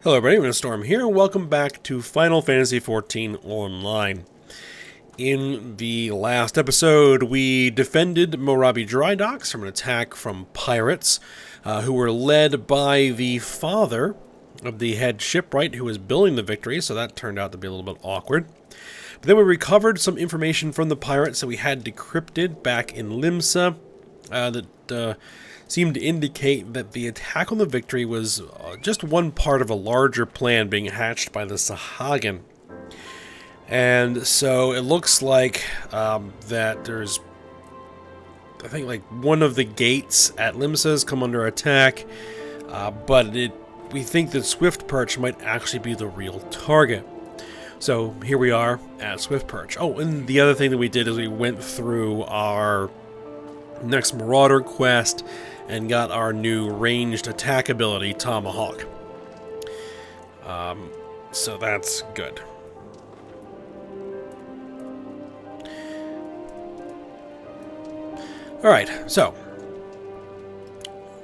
Hello everybody, Storm here, and welcome back to Final Fantasy XIV Online. In the last episode, we defended Morabi Dry Docks from an attack from pirates, who were led by the father of the head shipwright who was building the Victory, so that turned out to be a little bit awkward. But then we recovered some information from the pirates that we had decrypted back in Limsa, that seemed to indicate that the attack on the Victory was just one part of a larger plan being hatched by the Sahagin. And so it looks like that there's, I think, like one of the gates at Limsa has come under attack, but we think that Swift Perch might actually be the real target. So here we are at Swift Perch. Oh, and the other thing that we did is we went through our next Marauder quest and got our new ranged attack ability, Tomahawk. So that's good. Alright, so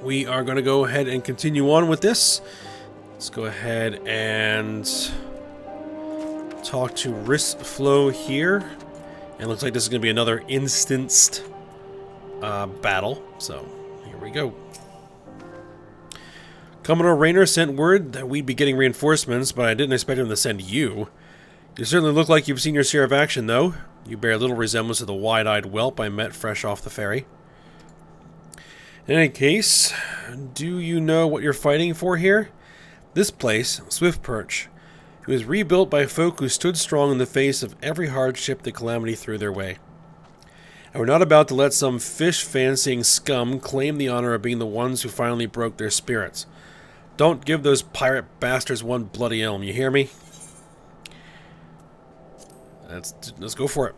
we are going to go ahead and continue on with this. Let's go ahead and talk to Wristflow here. And it looks like this is going to be another instanced battle, so here we go. Commodore Raynor sent word that we'd be getting reinforcements, but I didn't expect him to send you. You certainly look like you've seen your share of action, though. You bear little resemblance to the wide-eyed whelp I met fresh off the ferry. In any case, do you know what you're fighting for here? This place, Swift Perch, it was rebuilt by folk who stood strong in the face of every hardship that calamity threw their way. And we're not about to let some fish-fancying scum claim the honor of being the ones who finally broke their spirits. Don't give those pirate bastards one bloody elm, you hear me? Let's go for it.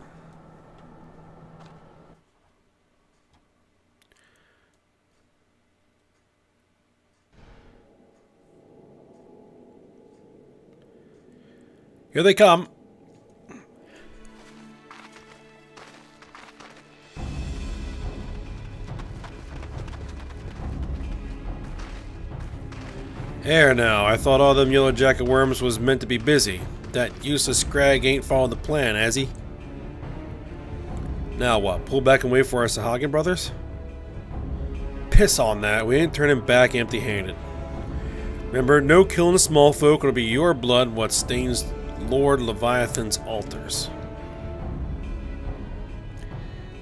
Here they come. There now, I thought all them yellow jacket worms was meant to be busy. That useless scrag ain't following the plan, has he? Now what, pull back and wait for our Sahagin brothers? Piss on that, we ain't turning back empty-handed. Remember, no killing the small folk, it'll be your blood what stains Lord Leviathan's altars.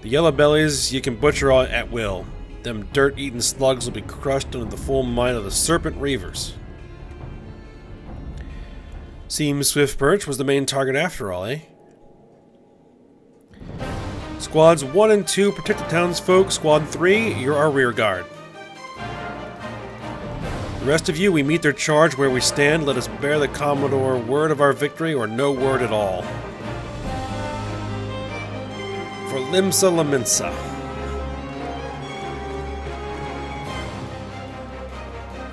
The yellow bellies you can butcher all at will. Them dirt-eating slugs will be crushed under the full might of the Serpent Reavers. Seems Swift Perch was the main target after all, eh? Squads 1 and 2 protect the townsfolk. Squad 3, you're our rear guard. The rest of you, we meet their charge where we stand. Let us bear the Commodore word of our victory or no word at all. For Limsa Laminsa.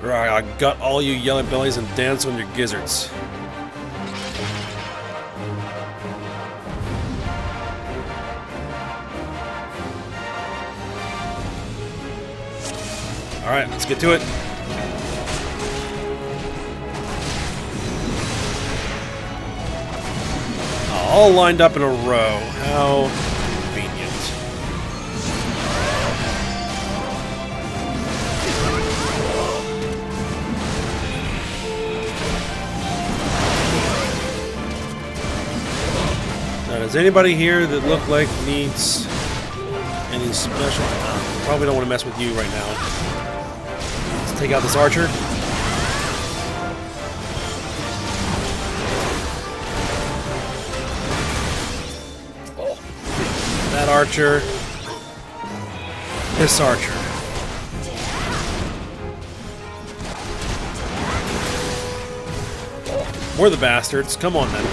I gut all you yellow bellies and dance on your gizzards. Alright, let's get to it. All lined up in a row. How convenient. Does anybody here that look like needs any special? Probably don't want to mess with you right now. Let's take out this archer. Oh. That archer. This archer. More the bastards. Come on then.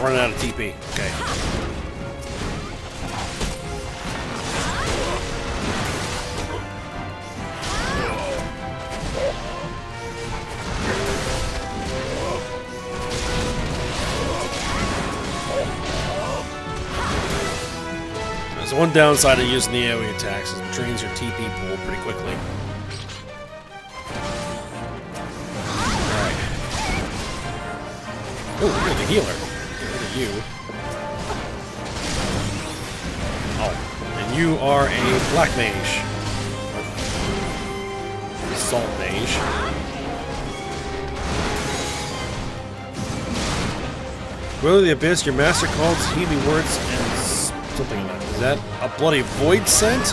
Running out of TP. Okay. There's one downside of using the AoE attacks, it drains your TP pool pretty quickly. Alright. Oh, you're the healer. Look at you. Oh, and you are a black mage. Salt mage. Will of the Abyss, your master calls healing words and something like that. Is that a bloody void scent?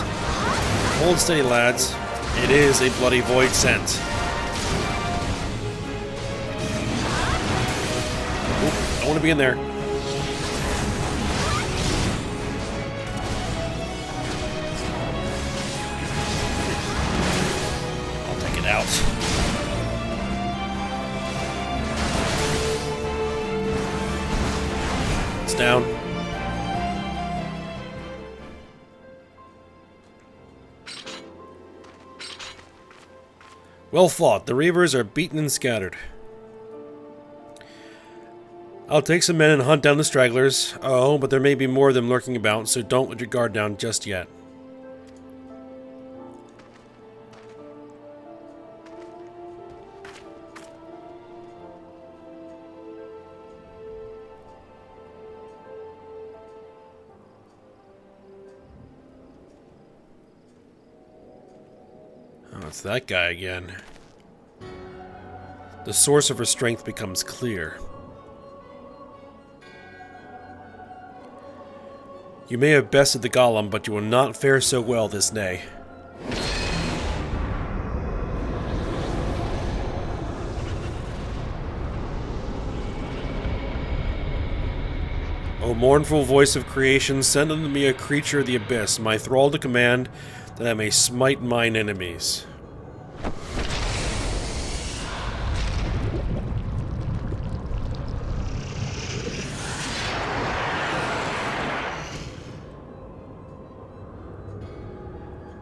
Hold steady, lads. It is a bloody void scent. Oop, I want to be in there. I'll take it out. It's down. Well fought. The Reavers are beaten and scattered. I'll take some men and hunt down the stragglers. Oh, but there may be more of them lurking about, so don't let your guard down just yet. Oh, it's that guy again. The source of her strength becomes clear. You may have bested the golem, but you will not fare so well this day. O mournful voice of creation, send unto me a creature of the abyss, my thrall to command, that I may smite mine enemies.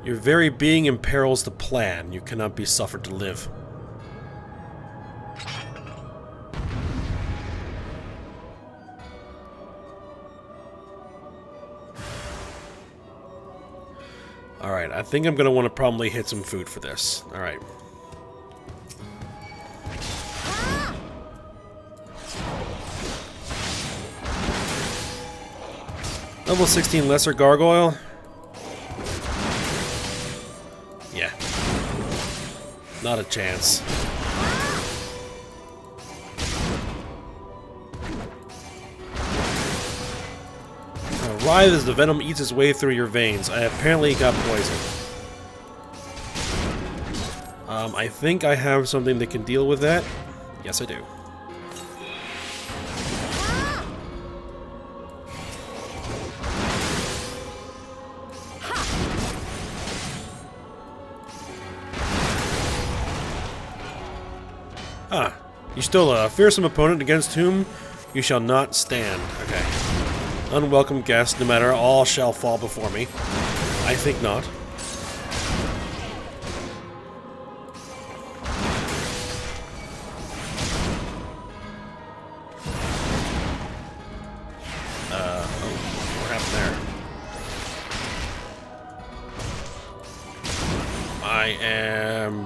Your very being imperils the plan. You cannot be suffered to live. Alright, I think I'm going to want to probably hit some food for this. Alright. Level 16 Lesser Gargoyle. Yeah. Not a chance. Writhe as the venom eats its way through your veins. I apparently got poisoned. I think I have something that can deal with that. Yes, I do. Ah, you still a fearsome opponent against whom you shall not stand. Okay. Unwelcome guest, no matter, all shall fall before me. I think not. What happened there? I am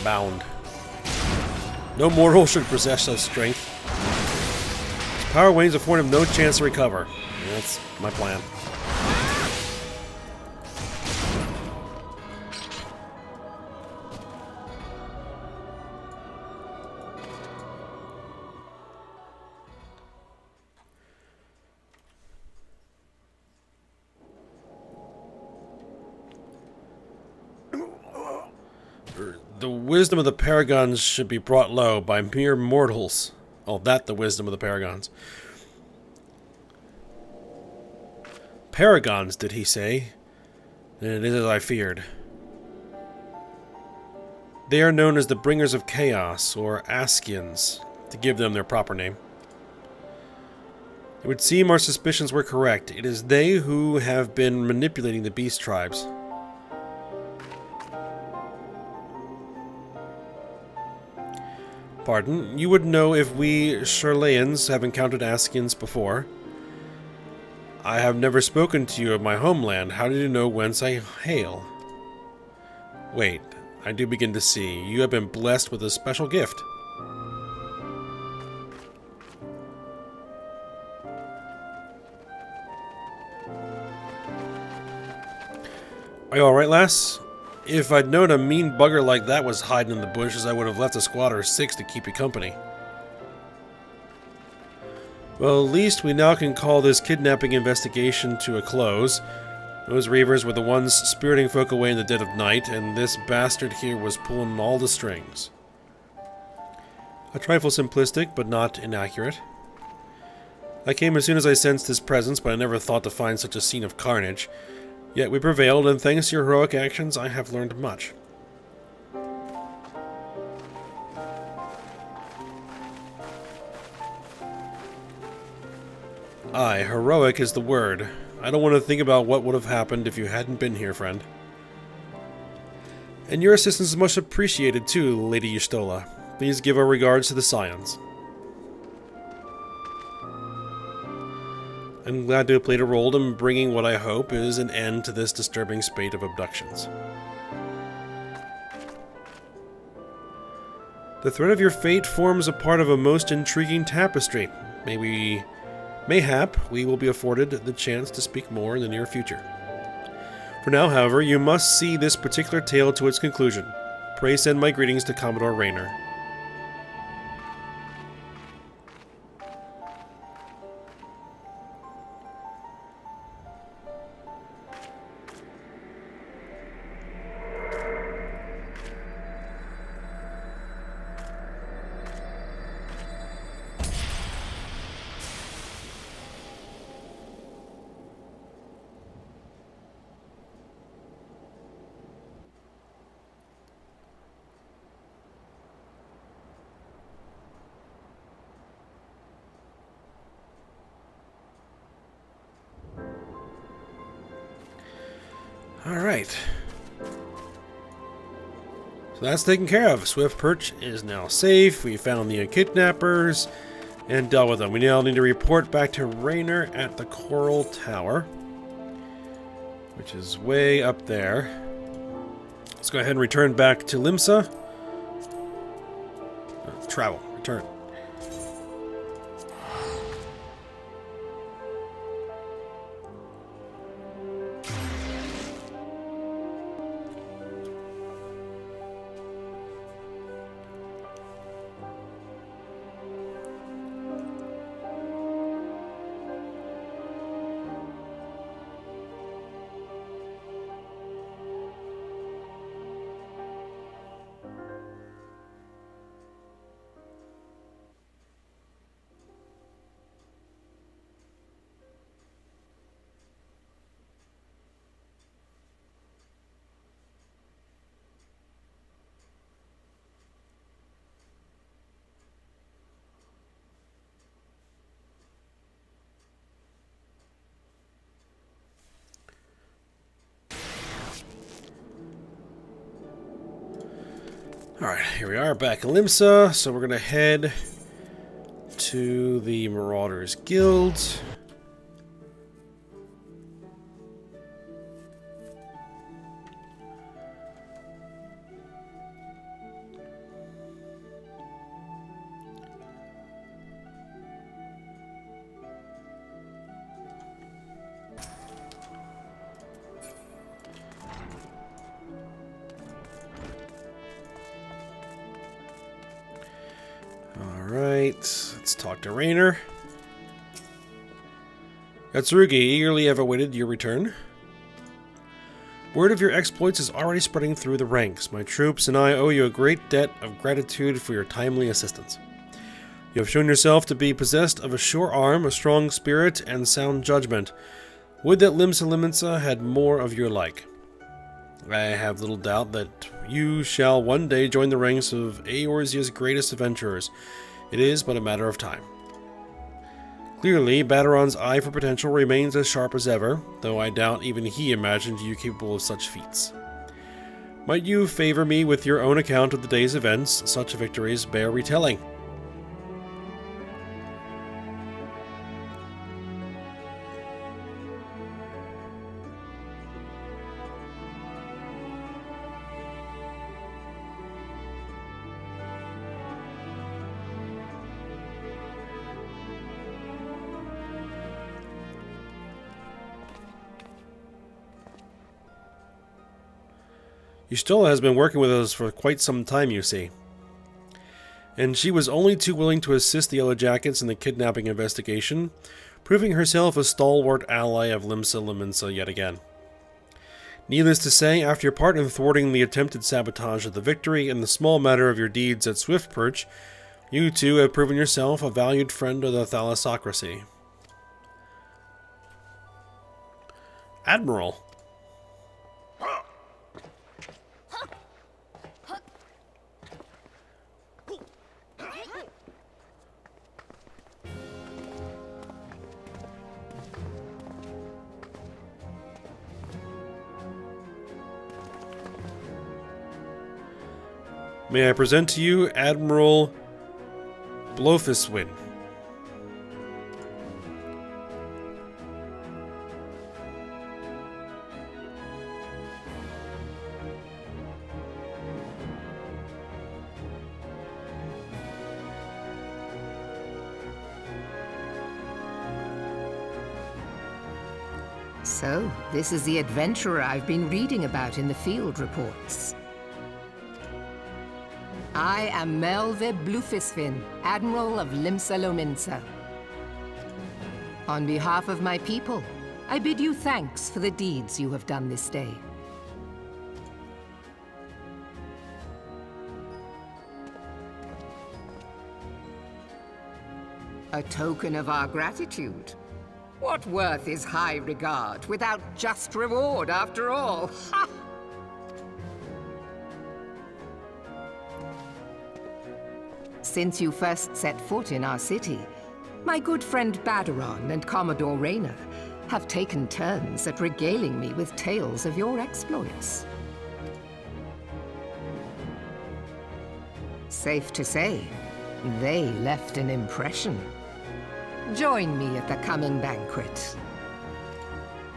bound. No mortal should possess such strength. Power wanes afford him no chance to recover. Yeah, that's my plan. The wisdom of the paragons should be brought low by mere mortals. Oh, that the wisdom of the paragons. Paragons, did he say? Then it is as I feared. They are known as the Bringers of Chaos, or Ascians, to give them their proper name. It would seem our suspicions were correct. It is they who have been manipulating the beast tribes. Pardon, you would know if we Charlayans have encountered Ascians before. I have never spoken to you of my homeland. How do you know whence I hail? Wait, I do begin to see. You have been blessed with a special gift. Are you alright, lass? If I'd known a mean bugger like that was hiding in the bushes, I would have left a squad or 6 to keep you company. Well, at least we now can call this kidnapping investigation to a close. Those reavers were the ones spiriting folk away in the dead of night, and this bastard here was pulling all the strings. A trifle simplistic, but not inaccurate. I came as soon as I sensed his presence, but I never thought to find such a scene of carnage. Yet we prevailed, and thanks to your heroic actions, I have learned much. Aye, heroic is the word. I don't want to think about what would have happened if you hadn't been here, friend. And your assistance is much appreciated too, Lady Y'shtola. Please give our regards to the Ascians. I'm glad to have played a role in bringing what I hope is an end to this disturbing spate of abductions. The thread of your fate forms a part of a most intriguing tapestry. Mayhap we will be afforded the chance to speak more in the near future. For now, however, you must see this particular tale to its conclusion. Pray send my greetings to Commodore Rayner. Alright. So that's taken care of. Swift Perch is now safe. We found the kidnappers and dealt with them. We now need to report back to Rayner at the Coral Tower, which is way up there. Let's go ahead and return back to Limsa. Travel. Return. Alright, here we are back in Limsa, so we're going to head to the Marauders Guild. Alright, let's talk to Rayner. Yatsurugi, eagerly have awaited your return. Word of your exploits is already spreading through the ranks. My troops and I owe you a great debt of gratitude for your timely assistance. You have shown yourself to be possessed of a sure arm, a strong spirit, and sound judgment. Would that Limsa had more of your like. I have little doubt that you shall one day join the ranks of Eorzea's greatest adventurers. It is but a matter of time. Clearly, Baderon's eye for potential remains as sharp as ever, though I doubt even he imagined you capable of such feats. Might you favor me with your own account of the day's events? Such victories bear retelling. Yustila has been working with us for quite some time, you see. And she was only too willing to assist the Yellow Jackets in the kidnapping investigation, proving herself a stalwart ally of Limsa Lominsa yet again. Needless to say, after your part in thwarting the attempted sabotage of the victory and the small matter of your deeds at Swiftperch, you too have proven yourself a valued friend of the Thalassocracy. Admiral. May I present to you Admiral Blofiswin. So, this is the adventurer I've been reading about in the field reports. I am Melve Blufisvin, Admiral of Limsa Lominsa. On behalf of my people, I bid you thanks for the deeds you have done this day. A token of our gratitude. What worth is high regard without just reward after all? Ha! Since you first set foot in our city, my good friend Badaron and Commodore Rayner have taken turns at regaling me with tales of your exploits. Safe to say, they left an impression. Join me at the coming banquet.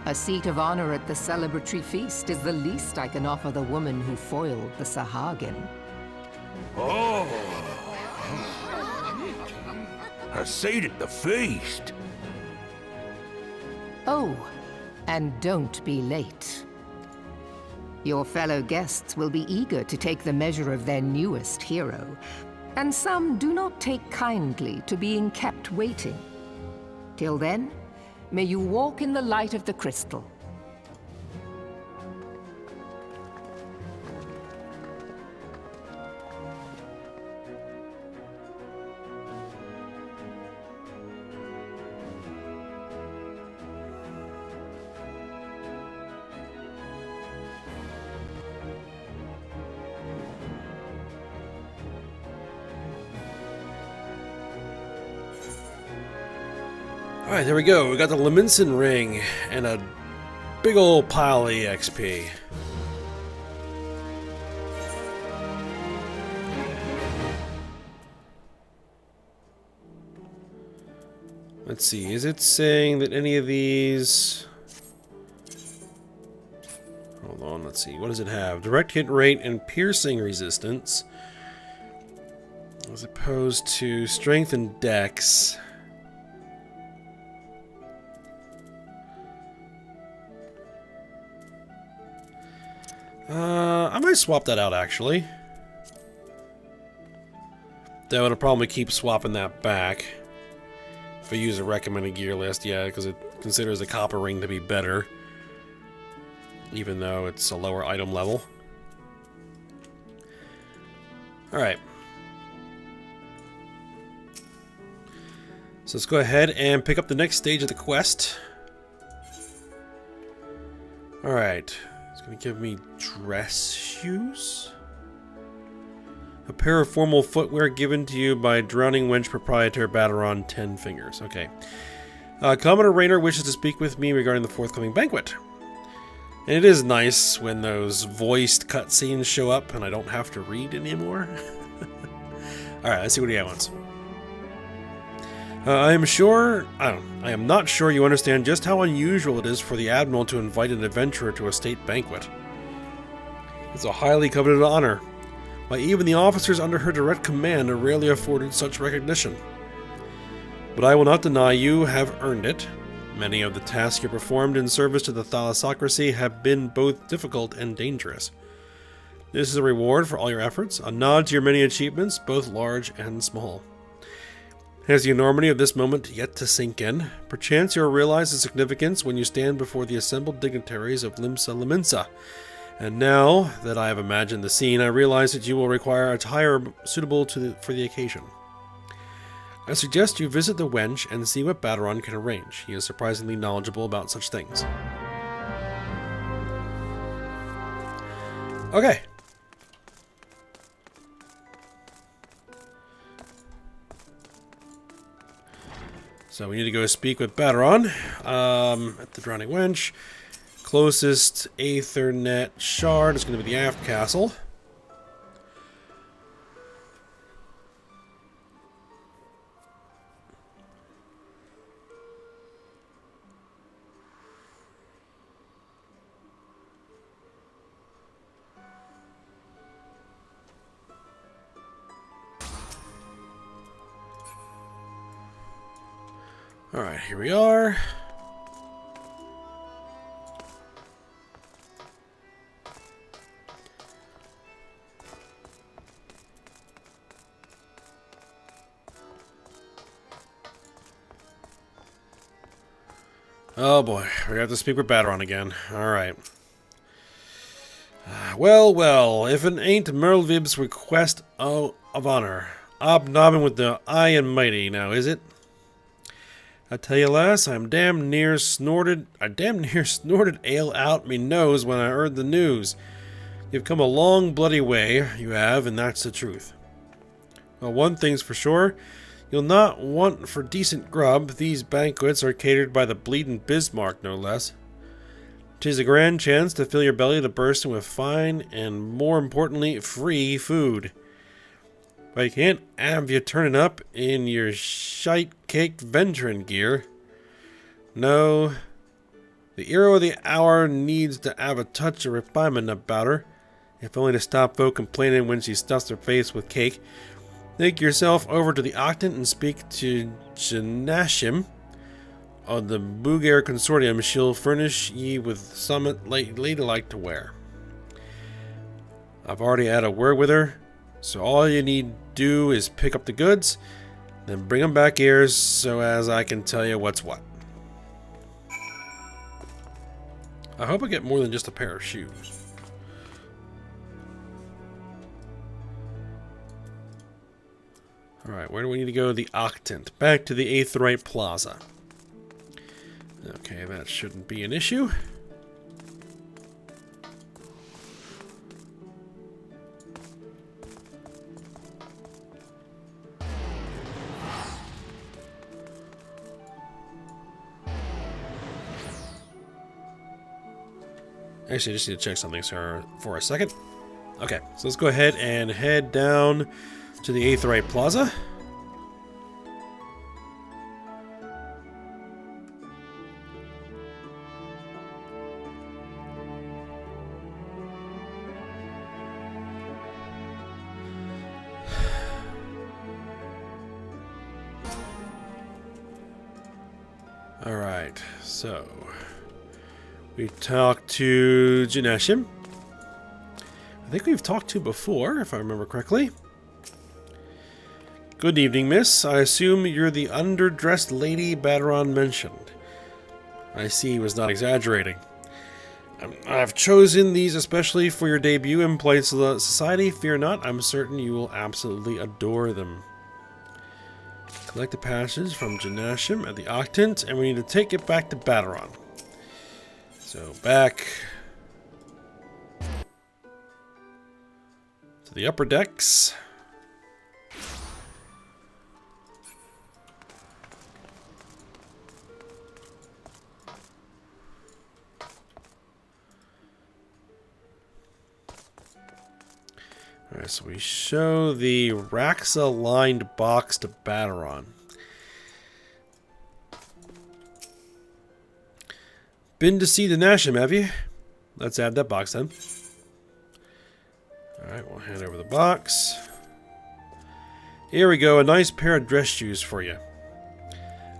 A seat of honor at the celebratory feast is the least I can offer the woman who foiled the Sahagin. Oh! A seat at the feast! Oh, and don't be late. Your fellow guests will be eager to take the measure of their newest hero, and some do not take kindly to being kept waiting. Till then, may you walk in the light of the crystal. Alright, there we go. We got the Lominsan ring and a big old pile of EXP. Let's see, is it saying that any of these... Hold on, let's see. What does it have? Direct hit rate and piercing resistance. As opposed to strength and dex. I might swap that out, actually. Though it'll probably keep swapping that back. If I use a recommended gear list, yeah, because it considers the copper ring to be better. Even though it's a lower item level. Alright. So let's go ahead and pick up the next stage of the quest. Alright. It's going to give me dress shoes? A pair of formal footwear given to you by Drowning Wench proprietor Badaron 10 Fingers. Okay. Commodore Rayner wishes to speak with me regarding the forthcoming banquet. And it is nice when those voiced cutscenes show up and I don't have to read anymore. Alright, let's see what he wants. I am not sure you understand just how unusual it is for the Admiral to invite an adventurer to a state banquet. It's a highly coveted honor. Why, even the officers under her direct command are rarely afforded such recognition. But I will not deny you have earned it. Many of the tasks you performed in service to the Thalassocracy have been both difficult and dangerous. This is a reward for all your efforts, a nod to your many achievements, both large and small. Has the enormity of this moment yet to sink in? Perchance you will realize the significance when you stand before the assembled dignitaries of Limsa Liminsa. And now that I have imagined the scene, I realize that you will require attire suitable for the occasion. I suggest you visit the wench and see what Baderon can arrange. He is surprisingly knowledgeable about such things. Okay. So we need to go speak with Baderon at the Drowning Wench. Closest Aethernet shard is going to be the Aft Castle. Alright, here we are. Oh boy, we have to speak with Baderon again. Alright. Well, if it ain't Merlvib's request of honor. Obnobbing with the high and mighty, now is it? I tell you, lass, I damn near snorted ale out me nose when I heard the news. You've come a long bloody way, you have, and that's the truth. Well, one thing's for sure, you'll not want for decent grub. These banquets are catered by the bleedin' Bismarck, no less. 'Tis a grand chance to fill your belly to bursting with fine and, more importantly, free food. But you can't have you turning up in your shite-caked venturing gear. No, the hero of the hour needs to have a touch of refinement about her, if only to stop folk complaining when she stuffs her face with cake. Take yourself over to the Octant and speak to Janashim of the Bugare Consortium. She'll furnish ye with somewhat ladylike to wear. I've already had a word with her, so all you need do is pick up the goods, then bring them back here so as I can tell you what's what. I hope I get more than just a pair of shoes. Alright, where do we need to go? The Octant. Back to the Aetheryte Plaza. Okay, that shouldn't be an issue. Actually, I just need to check something for a second. Okay, so let's go ahead and head down to the Aetheryte Plaza. Alright, so we talked to Janashim. I think we've talked to before, if I remember correctly. Good evening, miss. I assume you're the underdressed lady Baderon mentioned. I see he was not exaggerating. I've chosen these especially for your debut in Polite Society. Fear not, I'm certain you will absolutely adore them. Collect the passage from Janashim at the Octant, and we need to take it back to Baderon. So back to the upper decks. Alright, so we show the Raxa-lined box to Baderon. Been to see the Nashim, have you? Let's add that box then. Alright, we'll hand over the box. Here we go, a nice pair of dress shoes for you.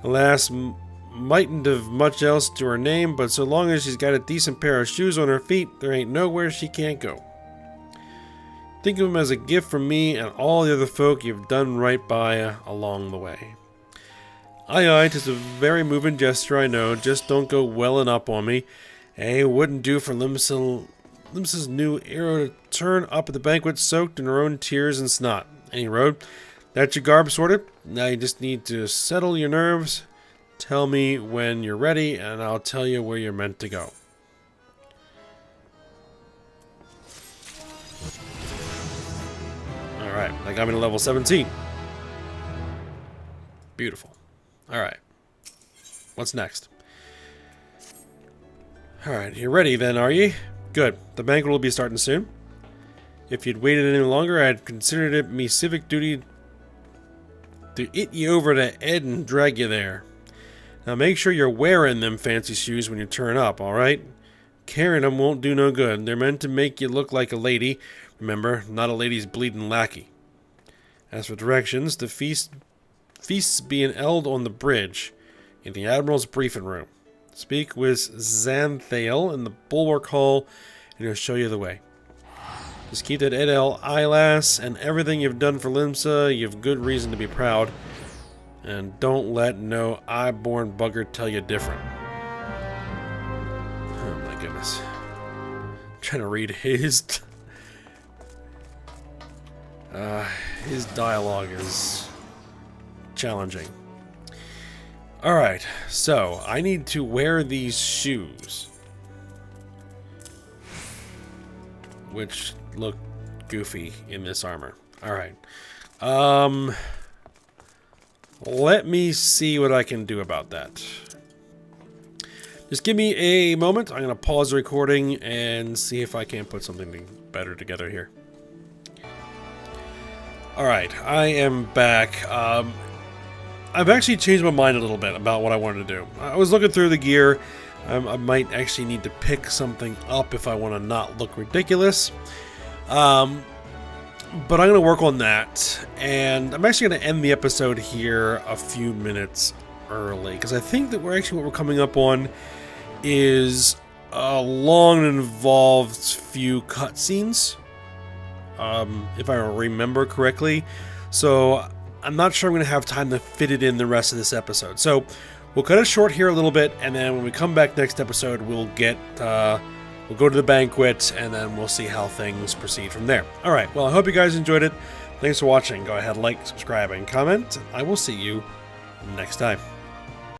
Alas, mightn't have much else to her name, but so long as she's got a decent pair of shoes on her feet, there ain't nowhere she can't go. Think of them as a gift from me and all the other folk you've done right by along the way. Aye, aye, 'tis a very moving gesture, I know. Just don't go welling up on me. It wouldn't do for Limsa's new hero to turn up at the banquet soaked in her own tears and snot. Any road? That's your garb sorted? Now you just need to settle your nerves. Tell me when you're ready, and I'll tell you where you're meant to go. Alright, that got me to level 17. Beautiful. Alright. What's next? Alright, you're ready then, are ye? Good. The banquet will be starting soon. If you'd waited any longer, I'd considered it me civic duty to it you over to Ed and drag you there. Now make sure you're wearing them fancy shoes when you turn up, alright? Carrying them won't do no good. They're meant to make you look like a lady. Remember, not a lady's bleeding lackey. As for directions, the feast's being held on the bridge in the Admiral's briefing room. Speak with Xanthael in the Bulwark Hall, and he'll show you the way. Just keep that Edel eyelass, and everything you've done for Limsa, you've good reason to be proud. And don't let no eye-born bugger tell you different. Oh my goodness. I'm trying to read his dialogue is challenging. Alright, so I need to wear these shoes, which look goofy in this armor. Alright. Let me see what I can do about that. Just give me a moment. I'm going to pause the recording and see if I can put something better together here. Alright, I am back. I've actually changed my mind a little bit about what I wanted to do. I was looking through the gear. I might actually need to pick something up if I want to not look ridiculous. But I'm going to work on that. And I'm actually going to end the episode here a few minutes early, because I think that what we're coming up on is a long and involved few cutscenes. If I remember correctly. So I'm not sure I'm going to have time to fit it in the rest of this episode. So we'll cut it short here a little bit, and then when we come back next episode, we'll go to the banquet, and then we'll see how things proceed from there. Alright, well, I hope you guys enjoyed it. Thanks for watching. Go ahead, like, subscribe, and comment. I will see you next time.